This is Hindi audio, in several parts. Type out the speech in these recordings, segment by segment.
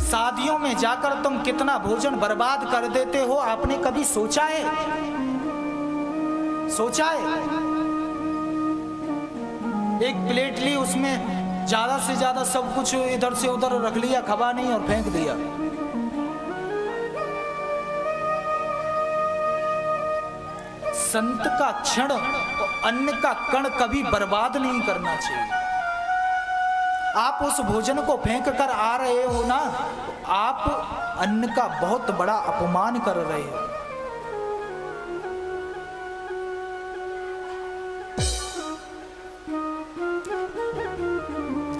शादियों में जाकर तुम कितना भोजन बर्बाद कर देते हो, आपने कभी सोचा है? सोचा है? एक प्लेट ली, उसमें ज्यादा से ज्यादा सब कुछ इधर से उधर रख लिया, खबा नहीं और फेंक दिया। संत का क्षण और अन्न का कण कभी बर्बाद नहीं करना चाहिए। आप उस भोजन को फेंक कर आ रहे हो ना, तो आप अन्न का बहुत बड़ा अपमान कर रहे हो।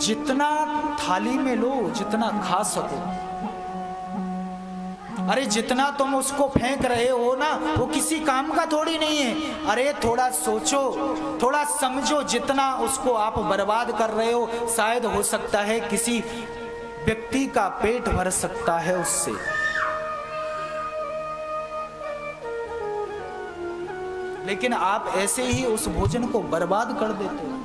जितना थाली में लो, जितना खा सको। अरे जितना तुम उसको फेंक रहे हो ना, वो किसी काम का थोड़ी नहीं है। अरे थोड़ा सोचो, थोड़ा समझो, जितना उसको आप बर्बाद कर रहे हो, शायद हो सकता है किसी व्यक्ति का पेट भर सकता है उससे। लेकिन आप ऐसे ही उस भोजन को बर्बाद कर देते हो।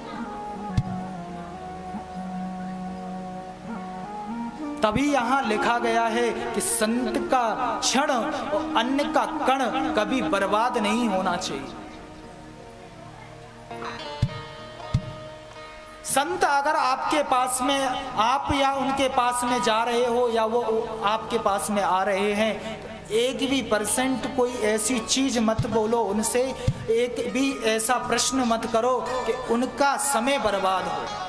तभी यहां लिखा गया है कि संत का क्षण और अन्न का कण कभी बर्बाद नहीं होना चाहिए। संत अगर आपके पास में, आप या उनके पास में जा रहे हो या वो आपके पास में आ रहे हैं, एक भी % कोई ऐसी चीज मत बोलो उनसे, एक भी ऐसा प्रश्न मत करो कि उनका समय बर्बाद हो।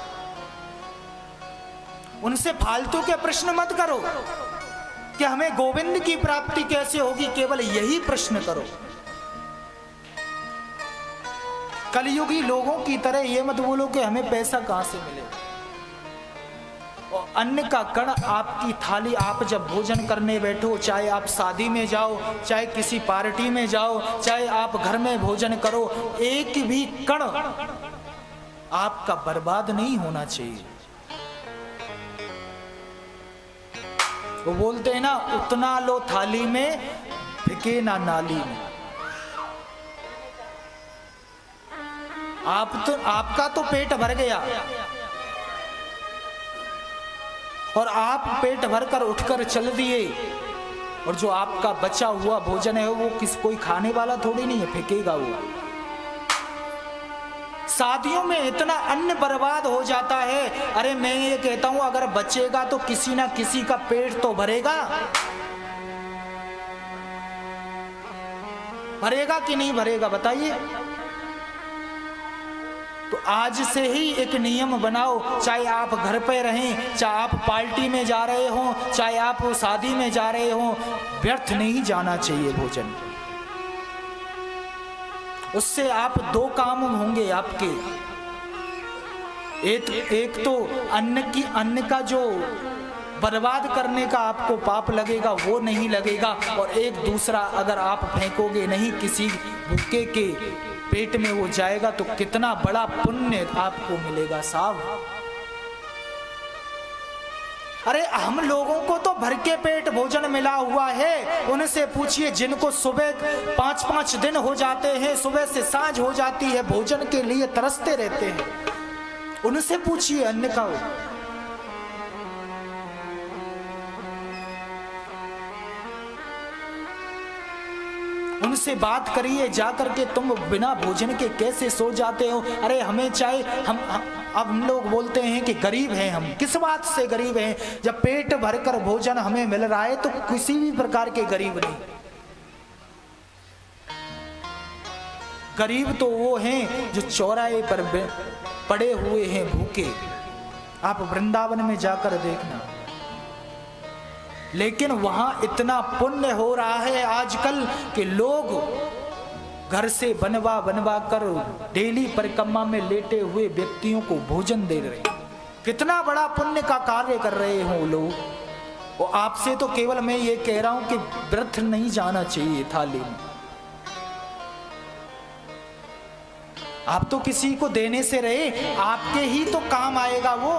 उनसे फालतू के प्रश्न मत करो कि हमें गोविंद की प्राप्ति कैसे होगी, केवल यही प्रश्न करो। कलयुगी लोगों की तरह ये मत बोलो कि हमें पैसा कहां से मिले। और अन्न का कण आपकी थाली, आप जब भोजन करने बैठो, चाहे आप शादी में जाओ, चाहे किसी पार्टी में जाओ, चाहे आप घर में भोजन करो, एक भी कण आपका बर्बाद नहीं होना चाहिए। वो बोलते हैं ना, उतना लो थाली में, फिके ना नाली में। आपका तो पेट भर गया और आप पेट भरकर उठकर चल दिए, और जो आपका बचा हुआ भोजन है वो कोई खाने वाला थोड़ी नहीं है, फेंकेगा वो। शादियों में इतना अन्न बर्बाद हो जाता है। अरे मैं ये कहता हूं, अगर बचेगा तो किसी ना किसी का पेट तो भरेगा। भरेगा कि नहीं भरेगा बताइए? तो आज से ही एक नियम बनाओ, चाहे आप घर पे रहें, चाहे आप पार्टी में जा रहे हो, चाहे आप शादी में जा रहे हो, व्यर्थ नहीं जाना चाहिए भोजन। उससे आप दो काम होंगे आपके। एक तो अन्न का जो बर्बाद करने का आपको पाप लगेगा वो नहीं लगेगा, और एक दूसरा, अगर आप फेंकोगे नहीं, किसी भूखे के पेट में वो जाएगा तो कितना बड़ा पुण्य आपको मिलेगा साहब। अरे हम लोगों को तो भर के पेट भोजन मिला हुआ है। उनसे पूछिए जिनको सुबह 5-5 दिन हो जाते हैं, सुबह से सांझ हो जाती है, भोजन के लिए तरसते रहते हैं, उनसे पूछिए अन्न का। उनसे बात करिए जाकर के, तुम बिना भोजन के कैसे सो जाते हो। अरे हमें चाहे अब हम लोग बोलते हैं कि गरीब हैं हम। किस बात से गरीब हैं? जब पेट भरकर भोजन हमें मिल रहा है तो किसी भी प्रकार के गरीब नहीं। गरीब तो वो हैं जो चौराहे पर पड़े हुए हैं भूखे। आप वृंदावन में जाकर देखना, लेकिन वहां इतना पुण्य हो रहा है आजकल कि लोग घर से बनवा कर डेली परिक्रमा में लेटे हुए व्यक्तियों को भोजन दे रहे हैं। कितना बड़ा पुण्य का कार्य कर रहे हो लोग। वो आपसे तो केवल मैं ये कह रहा हूं कि व्यर्थ नहीं जाना चाहिए थाली में। आप तो किसी को देने से रहे, आपके ही तो काम आएगा वो।